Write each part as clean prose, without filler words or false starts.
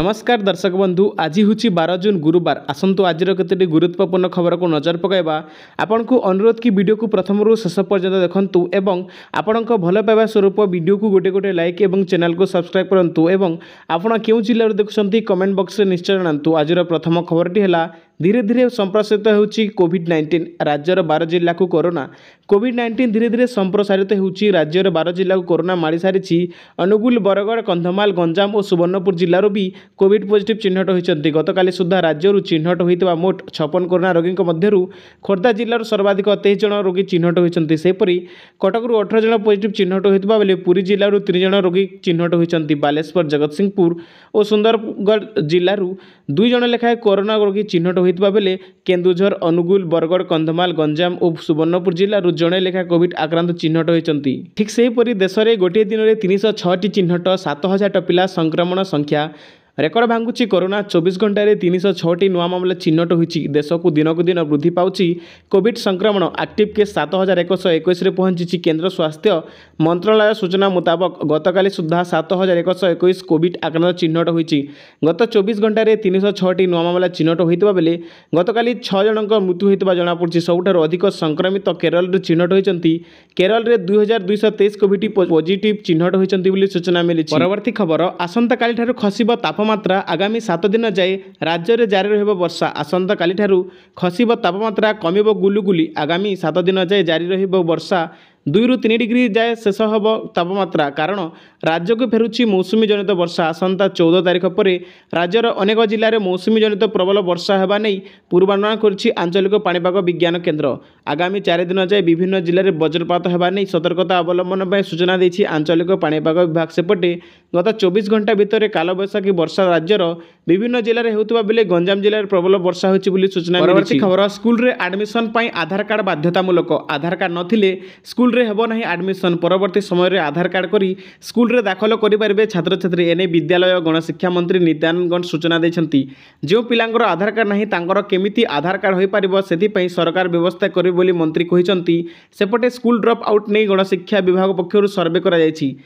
नमस्कार दर्शक बंधु आज हूँ 12 जून गुरुवार आसतु आज केतोटी गुरुत्वपूर्ण खबर को नजर पकाइबा। आपण को अनुरोध कि वीडियो को प्रथम रू शेष पर्यंत देखंतु एवं आपण भल पाइबा स्वरूप वीडियो को गोटे गोटे लाइक एवं चैनल को सब्सक्राइब करंतु एवं आपण केउ जिल्ला देखुछंती कमेंट बॉक्स रे निश्चय जणांतु। आज प्रथम खबरटी है धीरे धीरे संप्रसारित होउची कोविड-19 राज्यर 12 जिल्ला को कोरोना कोविड-19 धीरे धीरे संप्रसारित होउची राज्यर 12 जिल्ला को कोरोना मारी सारिछि। अनुगुल बरगड़ कंधमाल गंजाम और सुवर्णपुर जिल्लार भी कोविड पॉजिटिव चिन्हट होइछंती। गतकाली सुधा राज्यरू चिन्हट होइतबा मोट 56 कोरोना रोगी मध्यरु खोर्धा जिल्लार सर्वाधिक 23 जन रोगी चिन्हट होइछंती। सेपरि कटकरू 18 जन पॉजिटिव चिन्हट होइतबा बेले पुरी जिल्लारू 3 जन रोगी चिन्हट होइछंती। बालेश्वर जगतसिंहपुर और सुंदरगढ़ जिल्लारू 2 जन लेखाए कोरोना रोगी चिन्हट होइतबा बेले केन्दुझर अनुगुल बरगड़ कंधमाल गंजाम और सुवर्णपुर जिल्लारू जणे लेखा कोविड आक्रांत चिन्हट होइछंती। ठीक सेहीपरि देश में गोटे दिन में 306 चिन्हट 7000 टपिला संक्रमण संख्या रेकर्ड भांगुची। कोरोना 24 घंटे 306 नुआ मामला चिन्हट होइछि। देश को दिनकू दिन वृद्धि पाउछि कोविड संक्रमण। एक्टिव केस 7121 रे पहुंची। केंद्र स्वास्थ्य मंत्रालय सूचना मुताबक गतकाली सुधा 7121 कोविड आक्रांत चिन्हट होइछि। गत 24 घंटे 306 नुआ मामला चिन्हट होइतबा बेले गतकाली 6 जनक मृत्यु होइतबा जणा पड़छि। सबुठारु अधिक संक्रमित केरल रे चिन्हट होइछंती। केरल रे 2223 कोविड पॉजिटिव चिन्हट होइछंती बोली सूचना मिलिछि। परवर्ती खबर आसंता काली ठारु खसिबो तापमात्रा आगामी 7 दिन जाए राज्य में जारी रहिबो वर्षा। आसंता काली ठारु खसिबो तापमात्रा कमिबो गुलुगुली। आगामी 7 दिन जाए जारी रहिबो वर्षा 2 ରୁ 3 डिग्री जाए शेष हम तापमात्रा कारण राज्य को फेरुची मौसुमी जनित वर्षा। आसंता 14 तारिख पर राज्यर अनेक जिले में मौसुमी जनित प्रबल वर्षा होगा नहीं पूर्वानुमान करिछि आंचलिक पाणीपाग विज्ञान केन्द्र। आगामी 4 दिन जाए विभिन्न जिले में वज्रपात होगा नहीं सतर्कता अवलंबन पर सूचना देछि आंचलिक पाणीपाग विभाग। सेपटे गत 24 घंटा भितर कालबैशाखी वर्षा राज्यर विभिन्न जिले में होता बेले गंजाम जिले में प्रबल वर्षा होइछि बोली सूचना मिलिछि। खबर स्कूल रे एडमिशन पाई आधार कार्ड बाध्यतामूलक। आधार कार्ड नथिले स्कूल रे हेबो नहीं एडमिशन। परवर्ती समय रे आधार कार्ड करी स्कूल रे दाखल करि परिबे छात्र छात्री। एने विद्यालय गणशिक्षा मंत्री नित्यानंद गौड़ सूचना दैछंती। जो पिलांकर आधार कार्ड नहीं तांकर केमिति आधार कार्ड होई परिबो सेति पई सरकार व्यवस्था करिबे बोली मंत्री कहिसंती। सेपटे स्कूल ड्रॉप आउट नै गणशिक्षा विभाग पक्षरु सर्वे करा जायछि।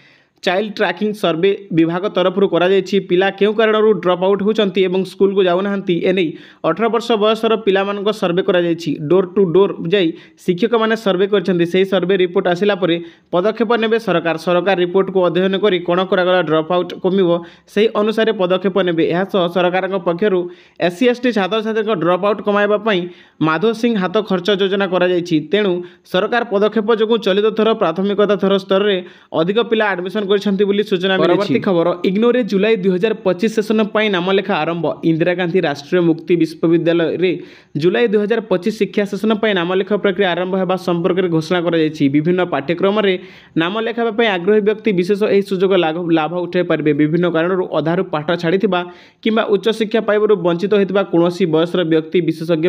चाइल्ड ट्रैकिंग सर्वे विभाग तरफ करा जायछि। पिला केउ कारणरू ड्रॉप आउट होचंती एवं स्कूल को जाउ नाहंती एनै 18 वर्ष बयसर पिला मानक सर्वे करा जायछि। डोर टू डोर जाई शिक्षक माने सर्वे करछंती। सेही सर्वे रिपोर्ट आसिला परे पदक्षेप नेबे सरकार। सरकार रिपोर्ट को अध्ययन करी कोन करागला ड्रॉप आउट कमिबो सेही अनुसार पदक्षेप नेबे। एहा सह सरकार पक्षरु एससी एसटी छात्र छात्री ड्रॉप आउट कमाइबा पई माधव सिंह हाथ खर्च योजना करा जायछि। तेणु सरकार पदक्षेप जोगु चलित थर प्राथमिकता थर स्तर रे अधिक पिला एडमिशन सूचना। परवर्ती खबर इग्नोर जुलाई 2025 सेशन पर नामलेखा आरंभ। इंदिरा गांधी राष्ट्रीय मुक्ति विश्वविद्यालय रे जुलाई 2025 शिक्षा सेशन पर नामलेखा प्रक्रिया आरंभ होगा संपर्क में घोषणा कर विभिन्न पाठ्यक्रम में नामलेखा आग्रही व्यक्ति विशेष यह सुजोग लाभ उठाई पारे। विभिन्न कारणों अधारू पाठ छाड़ी किंबा उच्च शिक्षा पाइबार वंचित होता कौन बयसर व्यक्ति विशेषज्ञ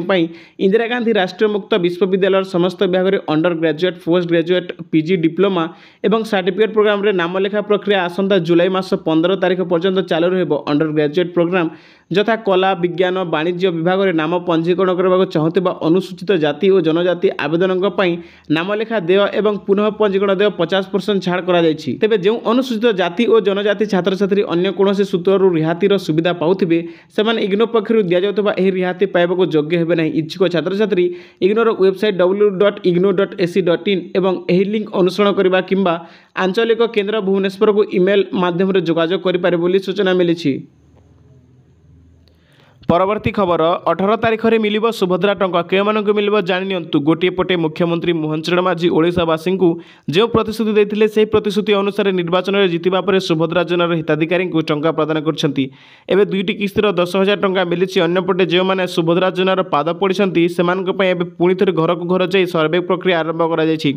इंदिरा गांधी राष्ट्रीय मुक्त विश्वविद्यालय समस्त विभाग में under graduate post graduate PG diploma और सर्टिफिकेट प्रोग्राम रे नामलेखा प्रक्रिया आसंता जुलाई मास 15 तारिख पर्यंत चालू रहिबो। अंडर ग्रेजुएट प्रोग्राम जथा कला विज्ञान वाणिज्य विभाग में नाम पंजीकरण करबाक चाहुथिबा अनुसूचित जाति और जनजाति आवेदनक पई नामलेखा देय एवं पुनः पंजीकरण देय 50% छाड़ करा जायछि। तेबे जो अनुसूचित जाति और जनजाति छात्र छात्री अन्य कोनोसी सूत्ररु रिहातिर सुविधा पाउथिबे सेमान इग्नो पक्षरु दिया जाउतबा एही रिहाती पाइबाक योग्य हेबे नहीं। इच्छुक छात्र छात्री इग्नोर वेबसाइट www.igno.ac.in एवं एही लिंक अनुसरण करबा किंबा आंचलिक केन्द्र भुवनेश्वर को ईमेल माध्यम रे जोगाजोग करि पारे बोली सूचना मिलिछि। परवर्ती खबर 18 तारिख में मिलिबो सुभद्रा टंका केमानकु मिलिबो जानि नियंतु। गोटे पटे मुख्यमंत्री मोहन चरण माझी ओडिशावासी को जो प्रतिश्रुति देथिले सेही प्रतिश्रुति अनुसार निर्वाचन में जितिबा परे सुभद्रा योजनार हिताधिकारी को टंका प्रदान करछंती। एबे दुईटी किस्तिर 10,000 टंका मिलिछि। अन्यपटे जो माने सुभद्रा योजनार पाद पड़िछंती सेमानक पय एबे पुणी थरे घर को घर जाई सर्वे प्रक्रिया आरंभ करा जायछि।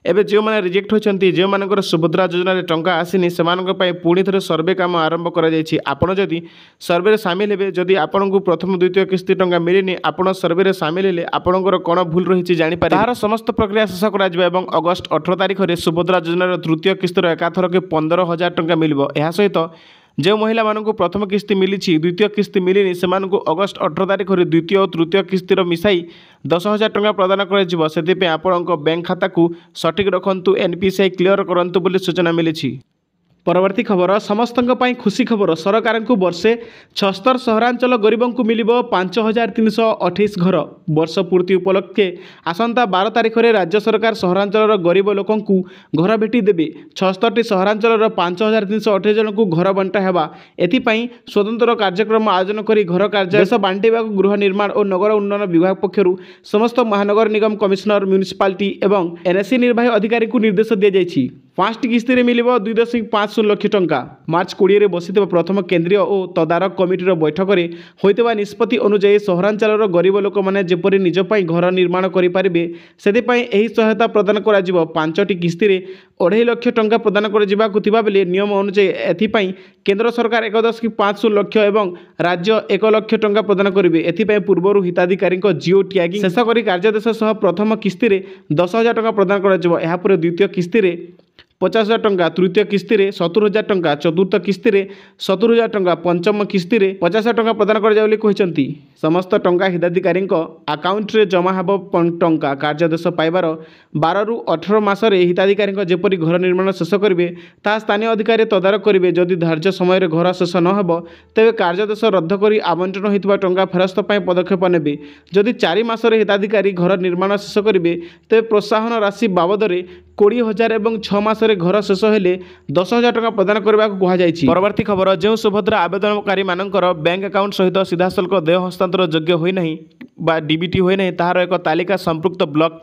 एबे जो माने रिजेक्ट होचंती जो मानकर सुभद्रा योजना रे टंका आसीनी सेमानक पय पुणी थरे सर्वे काम आरंभ करा जायछि। आपण जदि सर्वे रे शामिल हेबे जदि आपण को प्रथम द्वितीय किस्ती टंका मिलिनी आपण सर्वे रे शामिल हेले आपणकर कोन भूल रहिछि जानि पारे। तार समस्त प्रक्रिया शेष करा जिवो एवं अगस्त 18 तारिख रे सुभद्रा योजना रे तृतीय किस्तीर एकाथर के 15,000 टंका मिलिबो। एहा सहित जो महिला मानक प्रथम किस्ती मिली द्वितीय किस्ती मिलनी से अगस्ट 18 तारिख में द्वितीय और तृतीय किस्तीर मिसाई 10,000 टंका प्रदान कर आपण बैंक खाता को सठिक रखु एनपीसीआई क्लियर करंतु बोली सूचना मिली। परवर्ती खबर समस्त खुशी खबर सरकार को वर्षे 76 सहरांचल गरीबों को मिल 5328 घर वर्ष पूर्ति उपलक्षे आसंता 12 तारिख में राज्य सरकार सहरांचल गरीब लोकों को घर भेटी देवे 76 सहरांचल 5328 जन को घर बंटा हेबा एथिपाई स्वतंत्र कार्यक्रम आयोजन कर घर कार्य बांटा गृह निर्माण और नगर उन्नयन विभाग पक्षर समस्त महानगर निगम कमिशनर म्यूनिसिपालिटी एवं एनएससी निर्वाही अधिकारी को निर्देश दी जाएगी। फास्ट किस्ती में मिल 2.50 लाख टंका मार्च 20 में बसी प्रथम केंद्रीय और तदारक कमिटर बैठक में होता निष्पत्ति अनुजाई सहरांचल गरीब लोक मैंने जपरी निजपाई घर निर्माण करेंगे से सहायता प्रदान कर 5टी किस्ती में 2.5 लाख टंका प्रदान कर नियम अनुजाई एथिपाई केंद्र सरकार 1.50 लाख और राज्य 1 लाख टंका प्रदान करेंगे एथिपाई पूर्व हिताधिकारी जिओ टैगिंग शेष कर कार्यादेश सह प्रथम किस्ती में 10,000 टंका प्रदान कर द्वितीय किस्ती में 50,000 टंका तृतीय किस्ती में 70,000 टंका चतुर्थ किस्ती में 70,000 टंका पंचम किस्ती में 50,000 टंका प्रदान कर समस्त टंका हिताधिकारी आकाउंट रे जमा हेब टंका कार्यादेश पाइबार 12 ରୁ 18 मासरे हिताधिकारी जेपरी घर निर्माण शेष करेंगे ता स्थानीय अधिकारी तदारक करेंगे जदि धार्य समय घर शेष नहब तेज कार्यादेश रद्द कर आवंटन होता टंका फेरस्त पदक्षेप ने जदि 4 मासरे हिताधिकारी घर निर्माण शेष करेंगे तेज प्रोत्साहन राशि बाबद 20,000 और 6 मासरे घर शेष हेले 10,000 टंका प्रदान करने को कहुई। परवर्ती खबर जो सुभद्रा आवेदनकारी मानकर बैंक अकाउंट सहित सीधासल्ख देय हस्तांतर योग्य होना बा डीबीटी होना तार एक तालिका संपृक्त ब्लॉक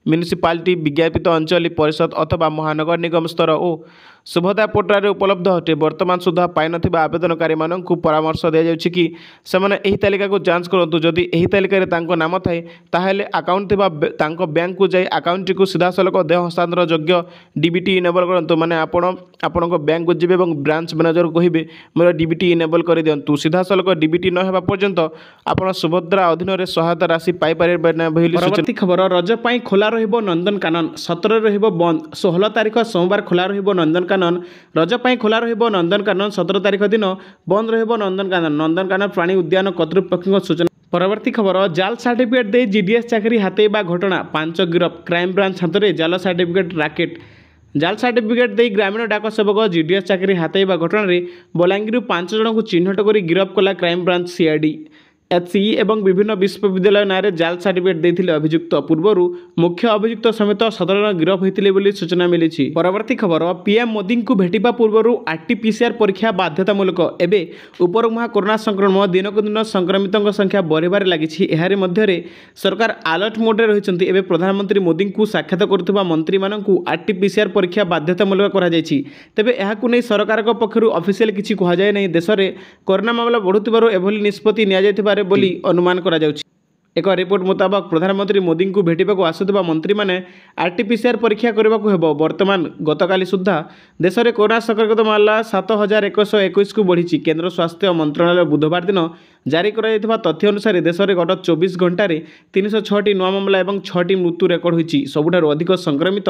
म्यूनिसिपालिटी विज्ञापित अंचल परिषद अथवा महानगर निगम स्तर और सुभद्रा पोर्टाल उपलब्ध अटे वर्तमान सुधा पाई नथिबा आवेदनकारी माननकु परामर्श दिया जाउछि कि सेमाने एही तालिका को जांच करंतु जदि एही तालिका रे तांको नाम थाए ताहेले अकाउंट थिबा तांको बैंक को जाई अकाउंट को सीधासलख देय हस्तांतर योग्य डीबीटी इनेबल करंतु माने आपणको बैंक को जिबे एवं ब्रांच मैनेजर कहिबे मोर डीबीटी इनेबल कर दियंतु सीधासलख डीबीटी न हेबा पर्यंत आपण सुभद्रा अधीन रे सहायता राशि पाई पारे ना भइली। परवर्ती खबर रज पई खोला रहिबो नंदनकानन 17 रहिबो बंद 16 तारिख सोमवार खोला रहिबो नंदनकानन रज पई खोला रहिबो नंदनकानन 17 तारिख दिन बंद रहिबो नंदनकानन प्राणी उद्यान कर्तृपक्ष सूचना। परवर्ती खबर जाल सर्टिफिकेट दे जीडीएस चाकरी हातेबा घटना 5 गिरफ क्राइम ब्रांच हाथ में जाल सर्टिफिकेट राकेट जाल सर्टिफिकेट दे ग्रामीण डाक सेवक जीडीएस चाकरी हातेबा घटना में बलांगीर 5 जन को चिन्हट कर गिरफ कला क्राइम ब्रांच सीआईडी एचसीई एवं विभिन्न विश्वविद्यालय नाँ जाल सर्टिफिकेट देते अभियुक्त पूर्व मुख्य अभियुक्त समेत 17 जन गिरफ होते सूचना मिली। परवर्ती खबर पीएम मोदी को भेटिबा पूर्व आरटीपीसीआर परीक्षा बाध्यतामूलक एवं उपरमुहा कोरोना संक्रमण दिनक दिन संक्रमितों संख्या बढ़िबार लगी एहारे मध्य सरकार अलर्ट मोड्रे रही एवं प्रधानमंत्री मोदी को साक्षात करुवा मंत्री मानू आरटीपीसीआर परीक्षा बाध्यतामूलक तेबे एहाकु नै सरकार पक्षर ऑफिशियल किछि कहुए नहीं देश में कोरोना मामला बढ़ुथिबारु एभली निष्पत्ति निया बोली अनुमान करा जाउछि। एक रिपोर्ट मुताबक प्रधानमंत्री मोदी को भेटिबाक आसुथिबा मंत्री माने आरटीपीसीआर परीक्षा करने को वर्तमान गतकाली सुधा देश में कोरोना संक्रमित मामला 7,121 को बढ़ी केंद्र स्वास्थ्य मंत्रालय बुधवार दिन जारी कर तथ्य अनुसार देश में गत 24 घंटे 306टी नुआ मामला और 6टी मृत्यु रेकर्ड होती सबुठारु अधिक संक्रमित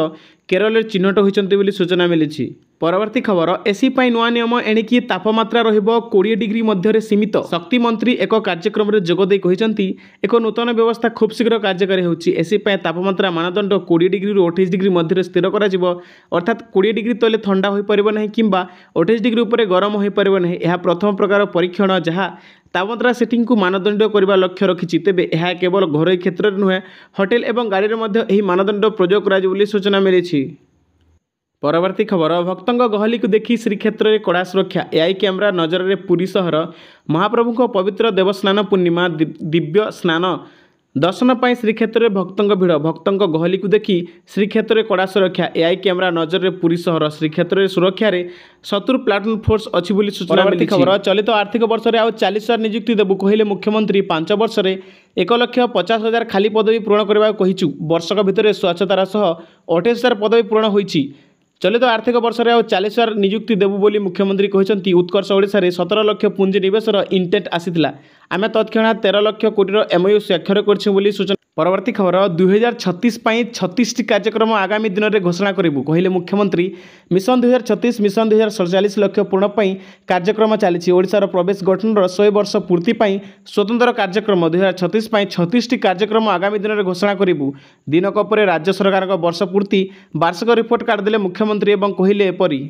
केरल चिन्हट होती सूचना मिली। परवर्ती खबर एसी पाई नुआ नियम एणिकी तापमात्रा रहिबो 20 डिग्री मध्य सीमित शक्ति मंत्री एक कार्यक्रम में जोगदे कहते एक नूतन व्यवस्था खूब शीघ्र कार्यकारी होची एसी पाई तापमात्रा मानदंड 20 डिग्री 28 डिग्री मध्य स्थिर करा अर्थात 20 डिग्री तले ठंडा हो पारिबो नहीं किंबा 28 डिग्री उपरे गरम हो पारिबो नहीं यह प्रथम प्रकार परीक्षण जहाँ तापमात्रा सेटिंग को मानदंड करने लक्ष्य रखी तेबे यह केवल घरोई क्षेत्र में नुहे होटेल और गाड़ी में मानदंड प्रयोग कर सूचना मिली। परवर्ती खबर भक्तों गहली को देखी श्रीक्षेत्र में कड़ा सुरक्षा एआई कैमेरा नजर में पुरी सहर महाप्रभु पवित्र देवस्नान पूर्णिमा दिव्य स्नान दर्शन पर श्रीक्षेत्र में भक्तों भिड़ भक्तों गहली को देखी श्रीक्षेत्र में कड़ा सुरक्षा एआई कैमेरा नजर में पुरी सहर श्रीक्षेत्र में सुरक्षा 70 प्लाटून फोर्स अच्छी बोली सूचना मिली। खबर चलित आर्थिक वर्ष में आउ 40,000 नियुक्ति देबू कहले मुख्यमंत्री 5 वर्ष में 1,50,000 खाली पदवी पूरण करने को वर्षक भितर स्वच्छतार सह 28,000 पदवी पूरण होती चलित आर्थिक वर्ष में आउ 40,000 नियुक्ति देबू बोली मुख्यमंत्री कहते उत्कर्ष ओडिशा रे 17 लाख पुंजी निवेशर इंटेंट आसीथिला आमे तत्क्षणात 13 लाख कोटी एमओयू स्वाक्षर करछे बोली सूचना। परवर्ती खबर 2036 36टी कार्यक्रम आगामी दिन में घोषणा करूँ कहले मुख्यमंत्री मिशन 2036 मिशन 2047 लक्ष्य पूर्ण कार्यक्रम चली ओडिशार प्रवेश गठन 100 वर्ष पूर्ति स्वतंत्र कार्यक्रम 2036 36टी कार्यक्रम आगामी दिन में घोषणा करूँ दिनक राज्य सरकार वर्ष पूर्ति वार्षिक रिपोर्ट कार्ड देले मुख्यमंत्री कहले एपरी।